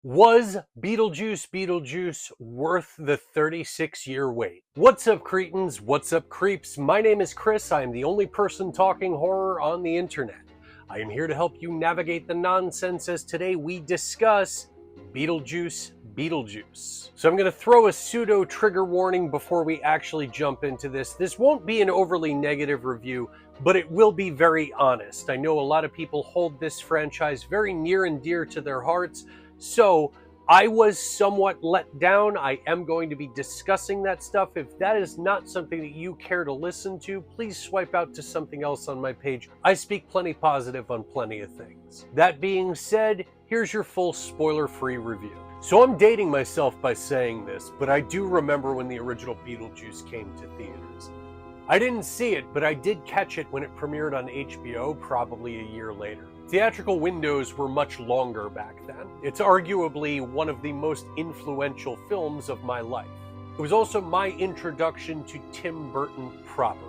Was Beetlejuice Beetlejuice worth the 36-year wait? What's up, cretins? What's up, creeps? My name is Chris. I am the only person talking horror on the internet. I am here to help you navigate the nonsense as today we discuss Beetlejuice Beetlejuice. So I'm going to throw a pseudo trigger warning before we actually jump into this. This won't be an overly negative review, but it will be very honest. I know a lot of people hold this franchise very near and dear to their hearts. So I was somewhat let down. I am going to be discussing that stuff. If that is not something that you care to listen to, please swipe out to something else on my page. I speak plenty positive on plenty of things. That being said, here's your full spoiler-free review. So I'm dating myself by saying this, but I do remember when the original Beetlejuice came to theaters. I didn't see it, but I did catch it when it premiered on HBO probably a year later. Theatrical windows were much longer back then. It's arguably one of the most influential films of my life. It was also my introduction to Tim Burton proper.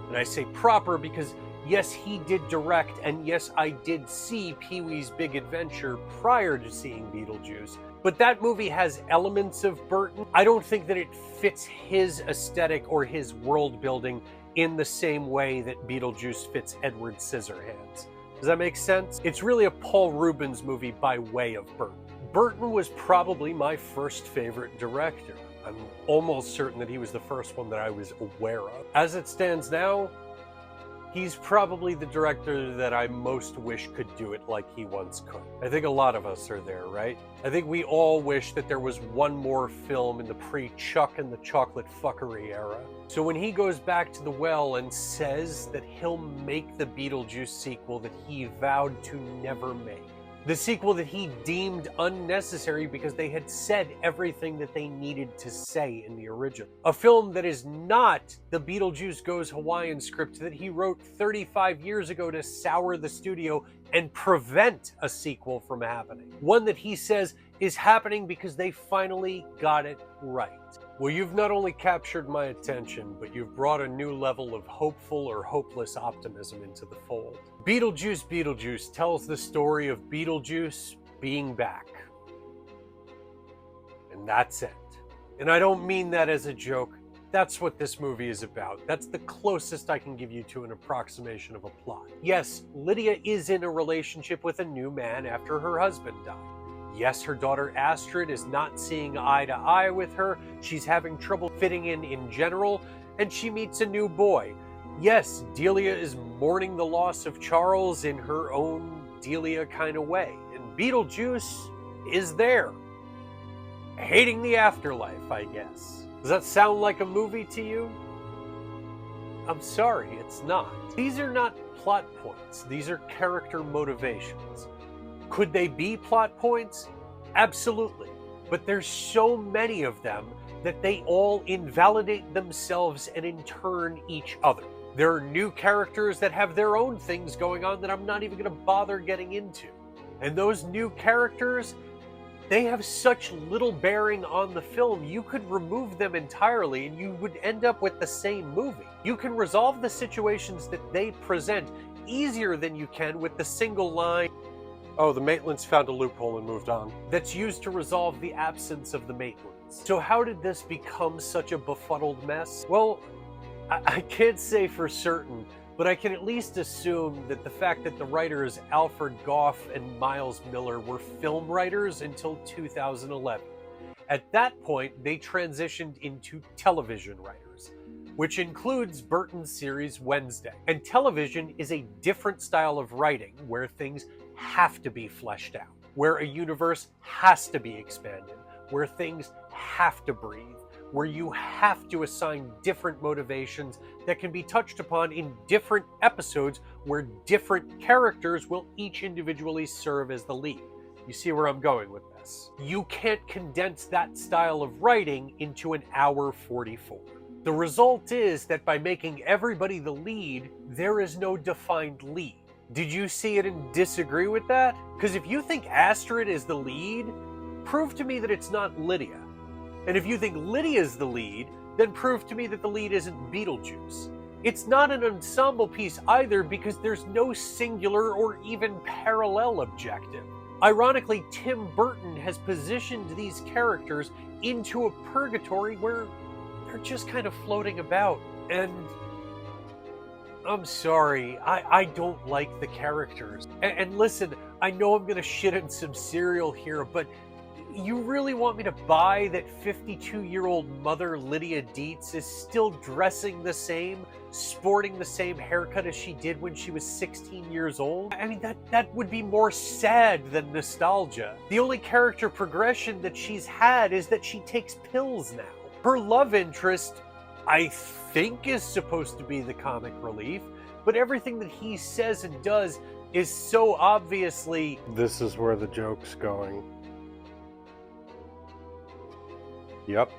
And I say proper because yes, he did direct, and yes, I did see Pee-wee's Big Adventure prior to seeing Beetlejuice. But that movie has elements of Burton. I don't think that it fits his aesthetic or his world building in the same way that Beetlejuice fits Edward Scissorhands. Does that make sense? It's really a Paul Rubens movie by way of Burton. Burton was probably my first favorite director. I'm almost certain that he was the first one that I was aware of. As it stands now, he's probably the director that I most wish could do it like he once could. I think a lot of us are there, right? I think we all wish that there was one more film in the pre-Chuck and the Chocolate Fuckery era. So when he goes back to the well and says that he'll make the Beetlejuice sequel that he vowed to never make, the sequel that he deemed unnecessary because they had said everything that they needed to say in the original. A film that is not the Beetlejuice Goes Hawaiian script that he wrote 35 years ago to sour the studio and prevent a sequel from happening. One that he says is happening because they finally got it right. Well, you've not only captured my attention, but you've brought a new level of hopeful or hopeless optimism into the fold. Beetlejuice Beetlejuice tells the story of Beetlejuice being back. And that's it. And I don't mean that as a joke. That's what this movie is about. That's the closest I can give you to an approximation of a plot. Yes, Lydia is in a relationship with a new man after her husband died. Yes, her daughter Astrid is not seeing eye to eye with her. She's having trouble fitting in general, and she meets a new boy. Yes, Delia is mourning the loss of Charles in her own Delia kind of way. And Beetlejuice is there. Hating the afterlife, I guess. Does that sound like a movie to you? I'm sorry, it's not. These are not plot points. These are character motivations. Could they be plot points? Absolutely. But there's so many of them that they all invalidate themselves and in turn each other. There are new characters that have their own things going on that I'm not even going to bother getting into. And those new characters, they have such little bearing on the film, you could remove them entirely and you would end up with the same movie. You can resolve the situations that they present easier than you can with the single line, "Oh, the Maitlands found a loophole and moved on," that's used to resolve the absence of the Maitlands. So how did this become such a befuddled mess? Well, I can't say for certain, but I can at least assume that the fact that the writers Alfred Gough and Miles Miller were film writers until 2011. At that point, they transitioned into television writers, which includes Burton's series Wednesday. And television is a different style of writing where things have to be fleshed out, where a universe has to be expanded, where things have to breathe, where you have to assign different motivations that can be touched upon in different episodes where different characters will each individually serve as the lead. You see where I'm going with this? You can't condense that style of writing into an hour 44. The result is that by making everybody the lead, there is no defined lead. Did you see it and disagree with that? Because if you think Astrid is the lead, prove to me that it's not Lydia. And if you think Lydia's the lead, then prove to me that the lead isn't Beetlejuice. It's not an ensemble piece either because there's no singular or even parallel objective. Ironically, Tim Burton has positioned these characters into a purgatory where they're just kind of floating about. And I'm sorry, I don't like the characters. And listen, I know I'm gonna shit in some cereal here, but you really want me to buy that 52-year-old mother Lydia Dietz is still dressing the same, sporting the same haircut as she did when she was 16 years old? I mean, that would be more sad than nostalgia. The only character progression that she's had is that she takes pills now. Her love interest, I think, is supposed to be the comic relief, but everything that he says and does is so obviously, this is where the joke's going. Yep,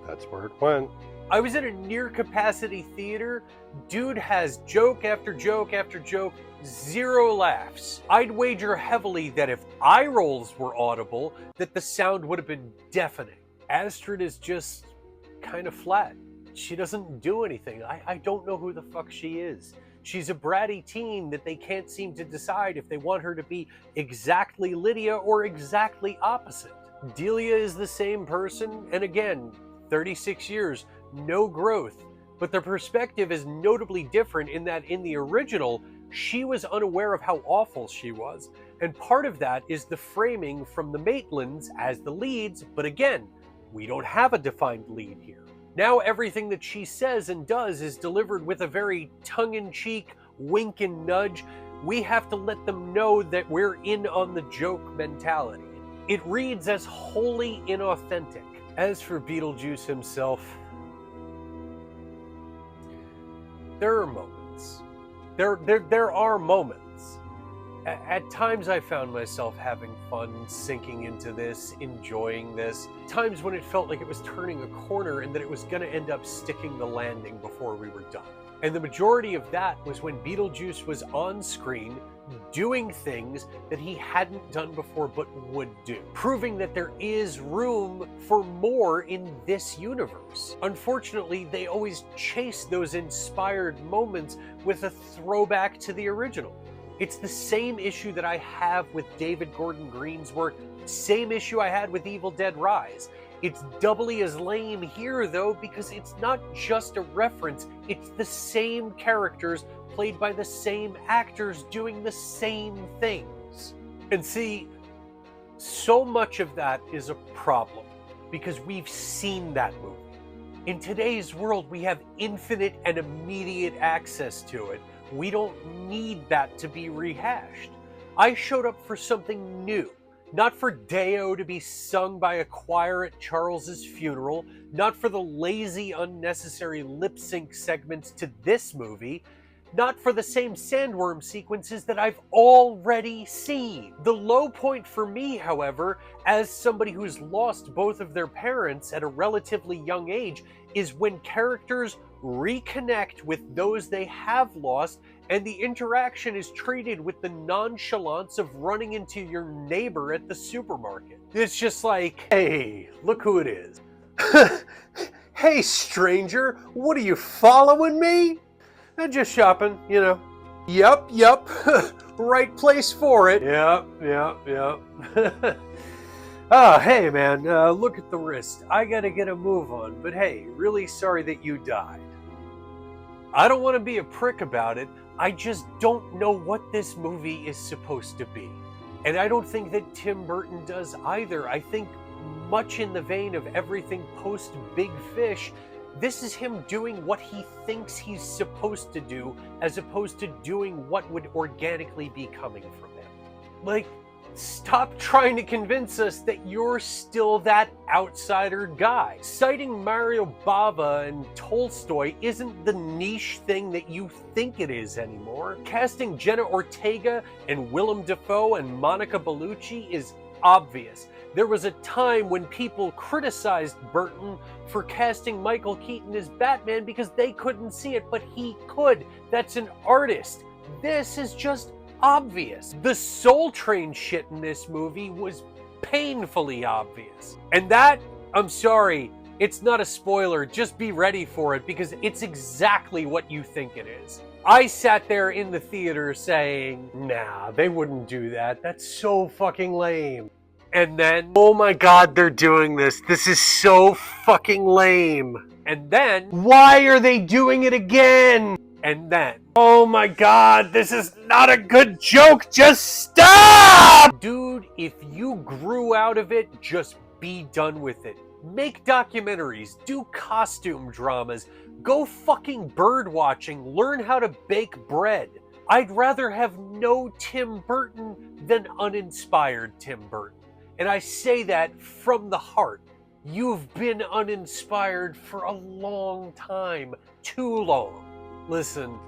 that's where it went. I was in a near-capacity theater. Dude has joke after joke after joke, zero laughs. I'd wager heavily that if eye rolls were audible, that the sound would have been deafening. Astrid is just kind of flat. She doesn't do anything. I don't know who the fuck she is. She's a bratty teen that they can't seem to decide if they want her to be exactly Lydia or exactly opposite. Delia is the same person, and again, 36 years, no growth. But their perspective is notably different in that in the original, she was unaware of how awful she was. And part of that is the framing from the Maitlands as the leads, but again, we don't have a defined lead here. Now everything that she says and does is delivered with a very tongue-in-cheek wink and nudge. We have to let them know that we're in on the joke mentality. It reads as wholly inauthentic. As for Beetlejuice himself, there are moments. There are moments. At times I found myself having fun sinking into this, enjoying this. Times when it felt like it was turning a corner and that it was going to end up sticking the landing before we were done. And the majority of that was when Beetlejuice was on screen doing things that he hadn't done before but would do, proving that there is room for more in this universe. Unfortunately, they always chase those inspired moments with a throwback to the original. It's the same issue that I have with David Gordon Green's work, same issue I had with Evil Dead Rise. It's doubly as lame here, though, because it's not just a reference, it's the same characters played by the same actors doing the same things. And see, so much of that is a problem, because we've seen that movie. In today's world, we have infinite and immediate access to it. We don't need that to be rehashed. I showed up for something new. Not for Deo to be sung by a choir at Charles's funeral, not for the lazy, unnecessary lip sync segments to this movie, not for the same sandworm sequences that I've already seen. The low point for me, however, as somebody who's lost both of their parents at a relatively young age, is when characters reconnect with those they have lost and the interaction is treated with the nonchalance of running into your neighbor at the supermarket. It's just like, hey, look who it is. Hey, stranger, what are you following me? Just shopping, you know. Yup. Right place for it. Yep. Hey man, look at the wrist. I gotta get a move on, but hey, really sorry that you died. I don't want to be a prick about it, I just don't know what this movie is supposed to be. And I don't think that Tim Burton does either. I think much in the vein of everything post Big Fish, this is him doing what he thinks he's supposed to do, as opposed to doing what would organically be coming from him. Like, stop trying to convince us that you're still that outsider guy. Citing Mario Bava and Tolstoy isn't the niche thing that you think it is anymore. Casting Jenna Ortega and Willem Dafoe and Monica Bellucci is obvious. There was a time when people criticized Burton for casting Michael Keaton as Batman because they couldn't see it, but he could. That's an artist. This is just obvious. The Soul Train shit in this movie was painfully obvious. And that, I'm sorry, it's not a spoiler, just be ready for it because it's exactly what you think it is. I sat there in the theater saying, nah, they wouldn't do that. That's so fucking lame. And then, oh my god, they're doing this. This is so fucking lame. And then, why are they doing it again? And then, oh my god, this is not a good joke. Just stop! Dude, if you grew out of it, just be done with it. Make documentaries, do costume dramas, go fucking bird watching, learn how to bake bread. I'd rather have no Tim Burton than uninspired Tim Burton. And I say that from the heart. You've been uninspired for a long time. Too long. Listen,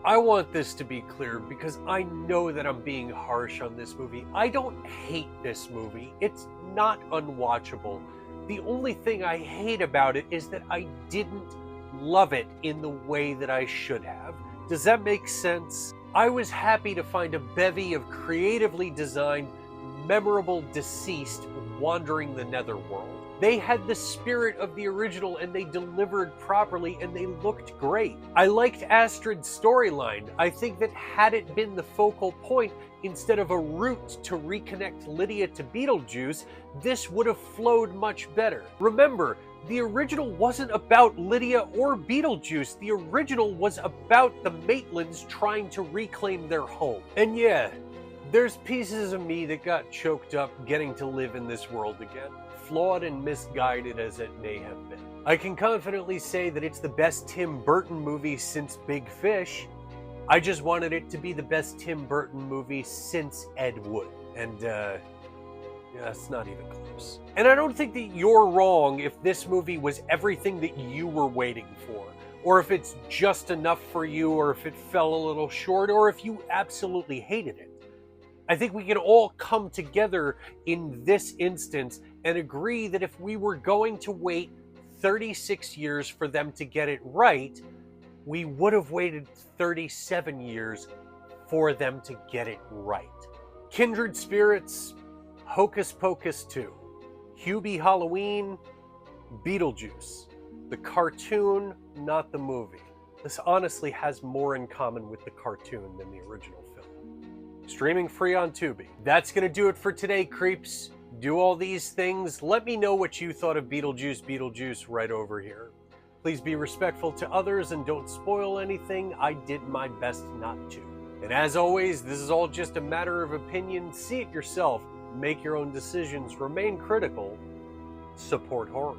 I want this to be clear because I know that I'm being harsh on this movie. I don't hate this movie. It's not unwatchable. The only thing I hate about it is that I didn't love it in the way that I should have. Does that make sense? I was happy to find a bevy of creatively designed, memorable deceased wandering the netherworld. They had the spirit of the original and they delivered properly and they looked great. I liked Astrid's storyline. I think that had it been the focal point instead of a route to reconnect Lydia to Beetlejuice, this would have flowed much better. Remember, the original wasn't about Lydia or Beetlejuice. The original was about the Maitlands trying to reclaim their home. And yeah, there's pieces of me that got choked up getting to live in this world again, flawed and misguided as it may have been. I can confidently say that it's the best Tim Burton movie since Big Fish. I just wanted it to be the best Tim Burton movie since Ed Wood. And, yeah, it's not even close. And I don't think that you're wrong if this movie was everything that you were waiting for, or if it's just enough for you, or if it fell a little short, or if you absolutely hated it. I think we can all come together in this instance and agree that if we were going to wait 36 years for them to get it right, we would have waited 37 years for them to get it right. Kindred Spirits, Hocus Pocus 2, Hubie Halloween, Beetlejuice, the cartoon, not the movie. This honestly has more in common with the cartoon than the original film. Streaming free on Tubi. That's gonna do it for today, creeps. Do all these things. Let me know what you thought of Beetlejuice Beetlejuice right over here. Please be respectful to others and don't spoil anything. I did my best not to. And as always, this is all just a matter of opinion. See it yourself. Make your own decisions. Remain critical. Support horror.